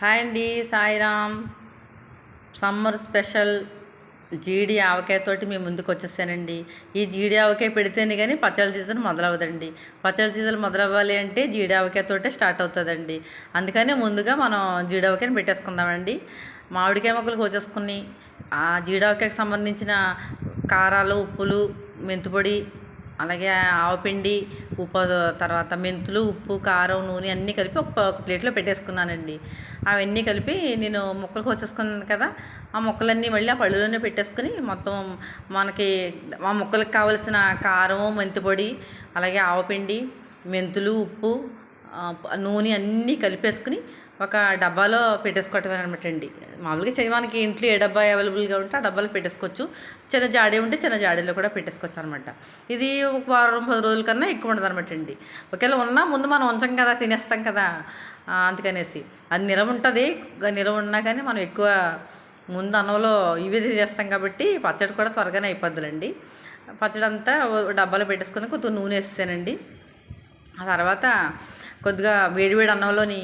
Hi అండి, Sairam. Summer special జీడి ఆవకాయతోటి మేము ముందుకు వచ్చేసానండి. ఈ జీడి ఆవకాయ పెడితేనే కానీ పచ్చళ్ళ సీజన్ మొదలవుదండి. పచ్చళ్ళ సీజన్ మొదలవ్వాలి అంటే జీడి ఆవకాయతోటే స్టార్ట్ అవుతుందండి. అందుకని ముందుగా మనం జీడి ఆవకాయని పెట్టేసుకుందామండి. మామిడికాయ మొక్కలు కోసేసుకుని ఆ జీడి ఆవకాయకి సంబంధించిన కారాలు, ఉప్పులు, మెంతిపొడి, అలాగే ఆవపిండి, ఉప్పు, తర్వాత మెంతులు, ఉప్పు, కారం, నూనె అన్నీ కలిపి ఒక ప్లేట్లో పెట్టేసుకున్నానండి. అవన్నీ కలిపి నేను ముక్కలు కోసేసుకున్నాను కదా, ఆ ముక్కలన్నీ మళ్ళీ ఆ పళ్ళులోనే పెట్టేసుకుని మొత్తం మనకి ఆ ముక్కలకు కావలసిన కారం, మెంతిపొడి, అలాగే ఆవపిండి, మెంతులు, ఉప్పు, నూనె అన్నీ కలిపేసుకుని ఒక డబ్బాలో పెట్టేసుకోవటం అనమాట అండి. మామూలుగా మనకి ఇంట్లో ఏ డబ్బా అవైలబుల్గా ఉంటే ఆ డబ్బాలో పెట్టేసుకోవచ్చు. చిన్న జాడీ ఉంటే చిన్న జాడీలో కూడా పెట్టేసుకోవచ్చు అనమాట. ఇది ఒక వారం 10 రోజుల కన్నా ఎక్కువ ఉండదు అనమాట అండి. ఒకవేళ ఉన్నా ముందు మనం ఉంచం కదా, తినేస్తాం కదా, అందుకనేసి అది నిలవ ఉంటుంది. నిలవ ఉన్నా కానీ మనం ఎక్కువ ముందు అన్నంలో ఇవి తినేస్తాం కాబట్టి పచ్చడి కూడా త్వరగానే అయిపోద్దులండి. పచ్చడి అంతా డబ్బాలో పెట్టేసుకొని కొద్దిగా నూనె వేసేసానండి. ఆ తర్వాత కొద్దిగా వేడివేడి అన్నంలోని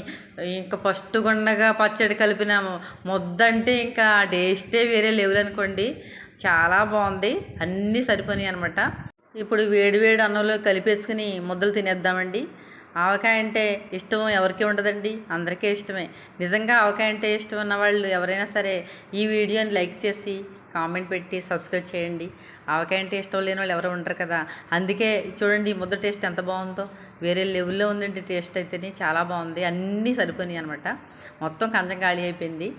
ఇంకా ఫస్ట్ గుండగా పచ్చడి కలిపిన ముద్ద అంటే ఇంకా టేస్టే వేరే లెవెల్ అనుకోండి. చాలా బాగుంది, అన్నీ సరిపోయాయి అనమాట. ఇప్పుడు వేడివేడి అన్నంలో కలిపేసుకుని ముద్దలు తినేద్దామండి. ఆవకాయ అంటే ఇష్టం ఎవరికి ఉండదండి, అందరికీ ఇష్టమే. నిజంగా ఆవకాయ అంటే ఇష్టం ఉన్న వాళ్ళు ఎవరైనా సరే ఈ వీడియోని లైక్ చేసి కామెంట్ పెట్టి సబ్స్క్రైబ్ చేయండి. ఆవకాయ అంటే ఇష్టం లేని వాళ్ళు ఎవరు ఉండరు కదా. అందుకే చూడండి ముద్ద టేస్ట్ ఎంత బాగుందో, వేరే లెవెల్లో ఉందండి టేస్ట్ అయితేనే. చాలా బాగుంది, అన్నీ సరిపోయినాయి అనమాట. మొత్తం కంచం ఖాళీ అయిపోయింది.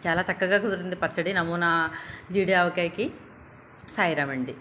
చాలా చక్కగా కుదిరింది పచ్చడి. నమూనా జీడి ఆవకాయకి. సాయిరామండి.